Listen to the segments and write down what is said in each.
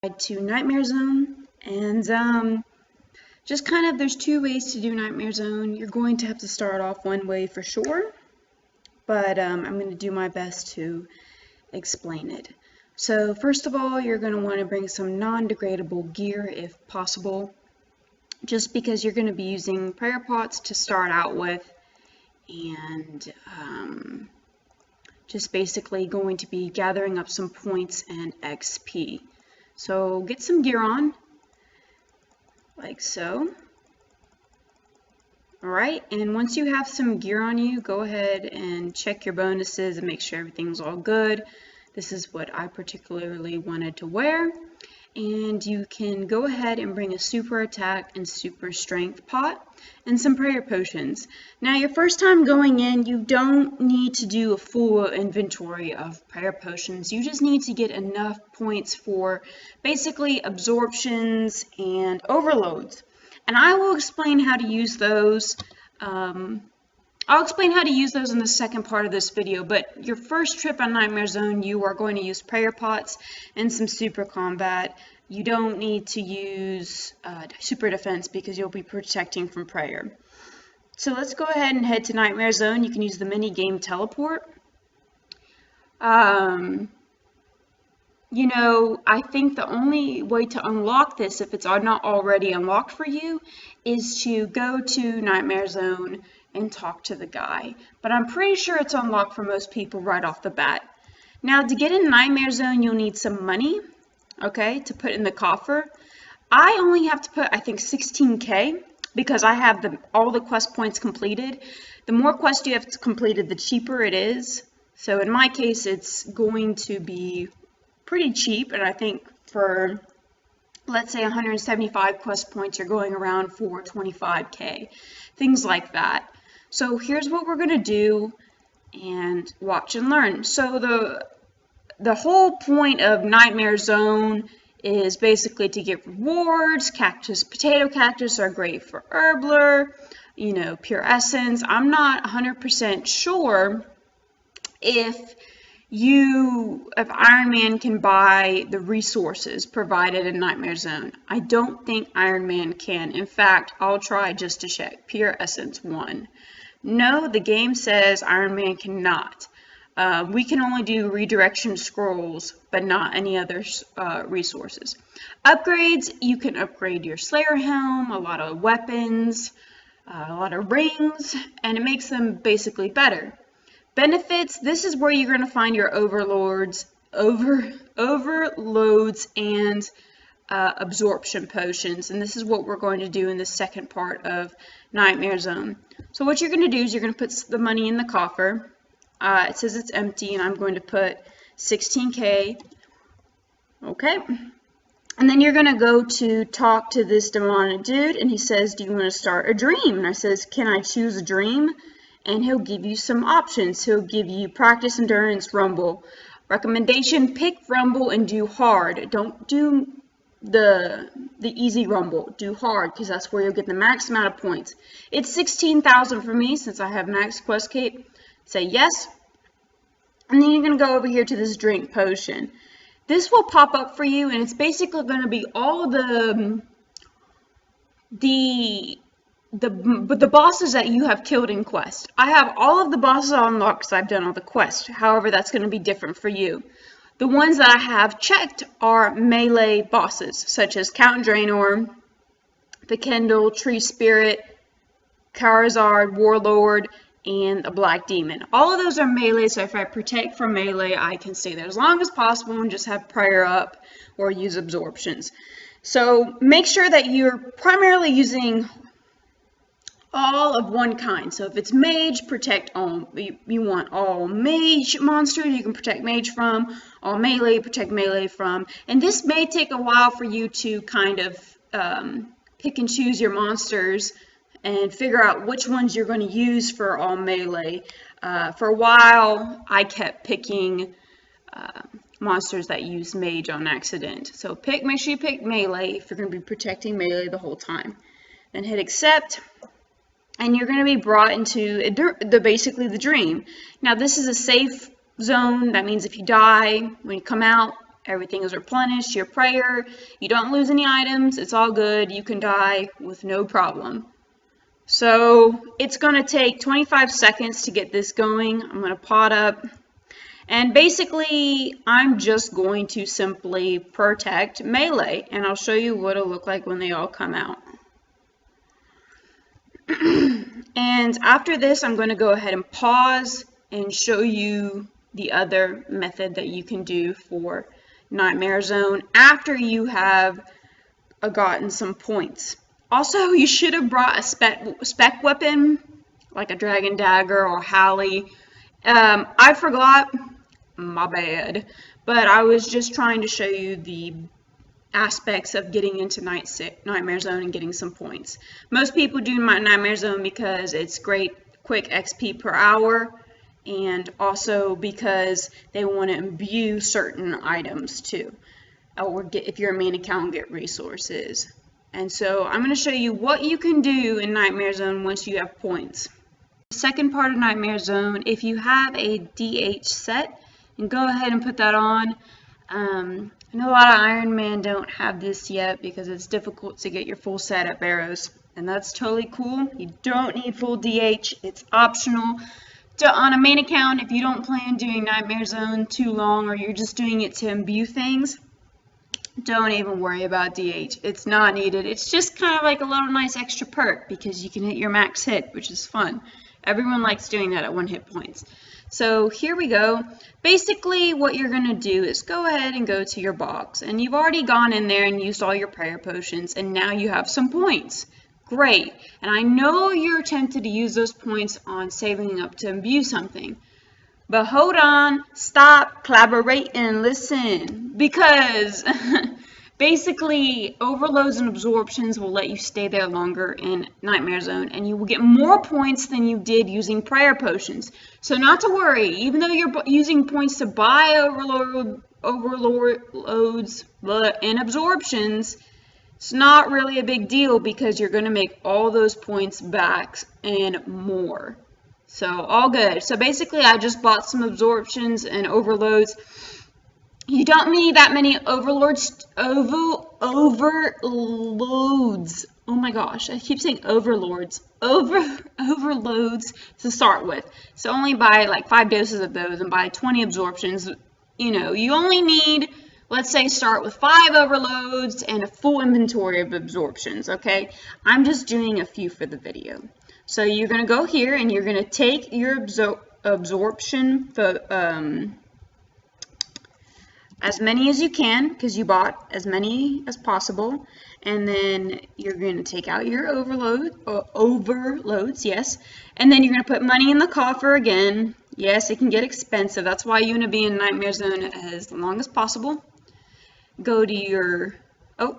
to Nightmare Zone, and just kind of there's two ways to do Nightmare Zone. You're going to have to start off one way for sure, but I'm going to do my best to explain it. So first of all, you're going to want to bring some non-degradable gear if possible, just because you're going to be using prayer pots to start out with, and just basically going to be gathering up some points and XP. So get some gear on, like so. Alright, and once you have some gear on you, go ahead and check your bonuses and make sure everything's all good. This is what I particularly wanted to wear. And you can go ahead and bring a super attack and super strength pot and some prayer potions. Now your first time going in, you don't need to do a full inventory of prayer potions. You just need to get enough points for basically absorptions and overloads. And I will explain how to use those. I'll explain how to use those in the second part of this video, but your first trip on Nightmare Zone, you are going to use prayer pots and some super combat. You don't need to use super defense because you'll be protecting from prayer. So let's go ahead and head to Nightmare Zone. You can use the mini game teleport. You know, I think the only way to unlock this, if it's not already unlocked for you, is to go to Nightmare Zone and talk to the guy. But I'm pretty sure it's unlocked for most people right off the bat. Now, to get in Nightmare Zone, you'll need some money, okay, to put in the coffer. I only have to put, I think, 16K because I have all the quest points completed. The more quests you have completed, the cheaper it is. So in my case, it's going to be pretty cheap, and I think for, let's say, 175 quest points, you're going around for 25K, things like that. So here's what we're going to do, and watch and learn. So the whole point of Nightmare Zone is basically to get rewards. Potato cactus are great for Herbler, you know, pure essence. I'm not 100% sure if Iron Man can buy the resources provided in Nightmare Zone. I don't think Iron Man can. In fact, I'll try just to check. Pure Essence 1. No, the game says Iron Man cannot. We can only do redirection scrolls, but not any other resources. Upgrades, you can upgrade your Slayer Helm, a lot of weapons, a lot of rings, and it makes them basically better. Benefits, this is where you're going to find your overloads and absorption potions, and this is what we're going to do in the second part of Nightmare Zone. So what you're going to do is you're going to put the money in the coffer. It says it's empty, and I'm going to put 16K. Okay. And then you're going to go to talk to this demonic dude, and he says, do you want to start a dream? And I says, can I choose a dream? And he'll give you some options. He'll give you practice, endurance, rumble. Recommendation, pick rumble and do hard. Don't do the easy rumble. Do hard, because that's where you'll get the max amount of points. It's 16,000 for me since I have max quest cape. Say yes. And then you're going to go over here to this drink potion. This will pop up for you, and it's basically going to be all the bosses that you have killed in quest. I have all of the bosses unlocked because I've done all the quests. However, that's going to be different for you. The ones that I have checked are melee bosses, such as Count Draenor, the Kendall, Tree Spirit, Charizard, Warlord, and a Black Demon. All of those are melee, so if I protect from melee, I can stay there as long as possible and just have prayer up or use absorptions. So make sure that you're primarily using all of one kind. So if it's mage, protect all. You want all mage monsters you can protect mage from, all melee, protect melee from. And this may take a while for you to kind of pick and choose your monsters and figure out which ones you're going to use for all melee. For a while, I kept picking monsters that use mage on accident. So make sure you pick melee if you're going to be protecting melee the whole time. Then hit accept, and you're going to be brought into basically the dream. Now this is a safe zone. That means if you die, when you come out, Everything is replenished, your prayer, you don't lose any items, it's all good, you can die with no problem. So it's going to take 25 seconds to get this going. I'm going to pot up. And basically, I'm just going to simply protect melee. And I'll show you what it'll look like when they all come out. And after this, I'm going to go ahead and pause and show you the other method that you can do for Nightmare Zone after you have gotten some points. Also, you should have brought a spec weapon, like a dragon dagger or Hallie. I forgot, my bad, but I was just trying to show you the aspects of getting into Nightmare Zone and getting some points. Most people do Nightmare Zone because it's great quick XP per hour, and also because they want to imbue certain items too, or if you're a main account, get resources. And so I'm going to show you what you can do in Nightmare Zone once you have points. The second part of Nightmare Zone, if you have a DH set, and go ahead and put that on. I know a lot of Iron Man don't have this yet because it's difficult to get your full set of arrows. And that's totally cool. You don't need full DH. It's optional. On a main account, if you don't plan doing Nightmare Zone too long or you're just doing it to imbue things, don't even worry about DH. It's not needed. It's just kind of like a little nice extra perk because you can hit your max hit, which is fun. Everyone likes doing that at 1 hit points. So here we go. Basically, what you're going to do is go ahead and go to your box. And you've already gone in there and used all your prayer potions, and now you have some points. Great. And I know you're tempted to use those points on saving up to imbue something. But hold on, stop, collaborate, and listen. Because basically, overloads and absorptions will let you stay there longer in Nightmare Zone, and you will get more points than you did using prayer potions. So not to worry, even though you're using points to buy overloads and absorptions, it's not really a big deal because you're going to make all those points back and more. So all good. So basically, I just bought some absorptions and overloads. You don't need that many overloads. Oh my gosh, I keep saying overlords. Overloads to start with. So only buy like 5 doses of those and buy 20 absorptions. You know, you only need, let's say, start with 5 overloads and a full inventory of absorptions, okay? I'm just doing a few for the video. So you're going to go here and you're going to take your absorption for, as many as you can, because you bought as many as possible, and then you're going to take out your overloads, yes, and then you're going to put money in the coffer again. Yes, it can get expensive. That's why you want to be in Nightmare Zone as long as possible. Go to your,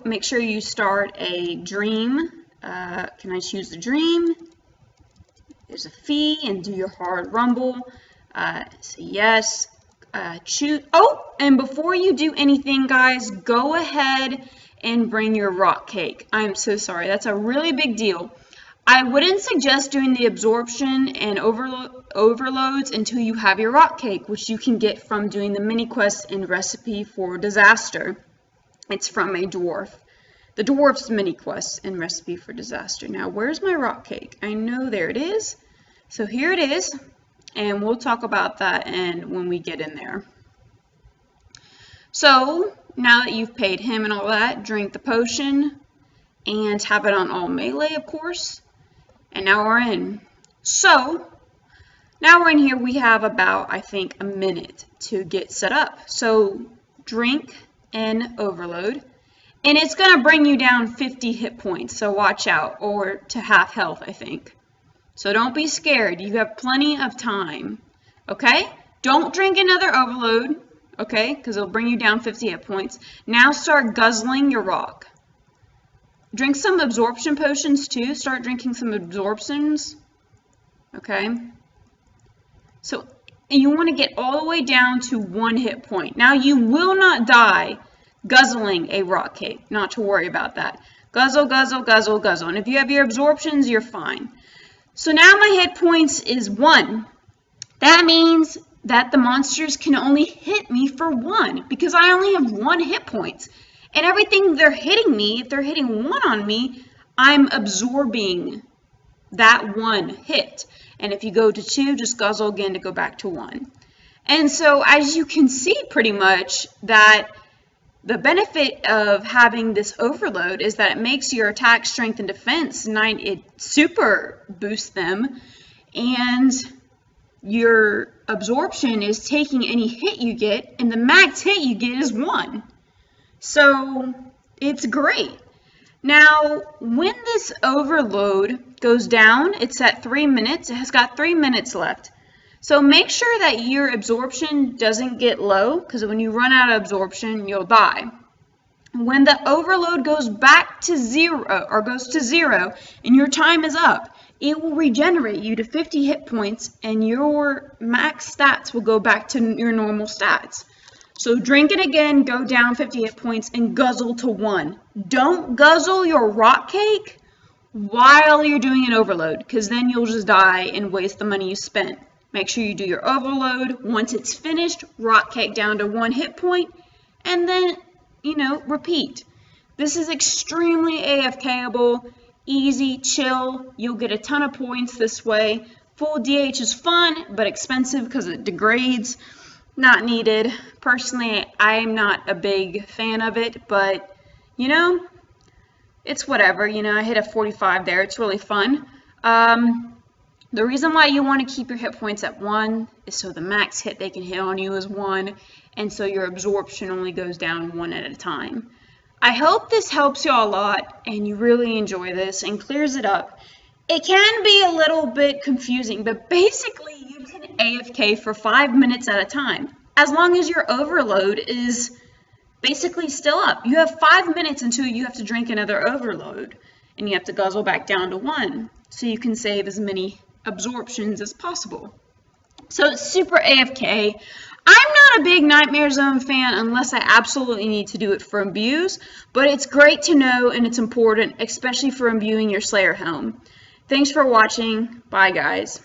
make sure you start a dream. Can I choose the dream? There's a fee, and do your hard rumble. Say yes. Choose. And before you do anything, guys, go ahead and bring your rock cake. I'm so sorry. That's a really big deal. I wouldn't suggest doing the absorption and overloads until you have your rock cake, which you can get from doing the mini quest and recipe for disaster. It's from a dwarf. The dwarf's mini quest and recipe for disaster. Now, where's my rock cake? I know there it is. So here it is. And we'll talk about that when we get in there. So, now that you've paid him and all that, drink the potion and have it on all melee, of course. And now we're in. So, now we're in here. We have about, I think, a minute to get set up. So, drink and overload. And it's going to bring you down 50 hit points. So, watch out. Or to half health, I think. So don't be scared. You have plenty of time, okay? Don't drink another overload, okay? Because it'll bring you down 50 hit points. Now start guzzling your rock. Drink some absorption potions too. Start drinking some absorptions, okay? So you want to get all the way down to 1 hit point. Now you will not die guzzling a rock cake. Not to worry about that. Guzzle, guzzle, guzzle, guzzle. And if you have your absorptions, you're fine. So now my hit points is 1. That means that the monsters can only hit me for 1 because I only have 1 hit points. And everything they're hitting me, if they're hitting 1 on me, I'm absorbing that 1 hit. And if you go to 2, just guzzle again to go back to 1. And so as you can see pretty much that the benefit of having this overload is that it makes your attack, strength, and defense, it super boosts them, and your absorption is taking any hit you get, and the max hit you get is 1. So it's great. Now, when this overload goes down, it's at 3 minutes. It has got 3 minutes left. So make sure that your absorption doesn't get low, because when you run out of absorption, you'll die. When the overload goes back to 0, or goes to 0, and your time is up, it will regenerate you to 50 hit points, and your max stats will go back to your normal stats. So drink it again, go down 50 hit points, and guzzle to 1. Don't guzzle your rock cake while you're doing an overload, because then you'll just die and waste the money you spent. Make sure you do your overload. Once it's finished, rock cake down to 1 hit point, and then, repeat. This is extremely AFKable, easy, chill. You'll get a ton of points this way. Full DH is fun, but expensive because it degrades. Not needed. Personally, I'm not a big fan of it, but, it's whatever. I hit a 45 there. It's really fun. The reason why you want to keep your hit points at 1 is so the max hit they can hit on you is 1, and so your absorption only goes down 1 at a time. I hope this helps you all a lot, and you really enjoy this and clears it up. It can be a little bit confusing, but basically you can AFK for 5 minutes at a time, as long as your overload is basically still up. You have 5 minutes until you have to drink another overload, and you have to guzzle back down to 1, so you can save as many absorptions as possible. So it's super AFK. I'm not a big Nightmare Zone fan unless I absolutely need to do it for imbues, but it's great to know and it's important, especially for imbuing your Slayer helm. Thanks for watching. Bye, guys.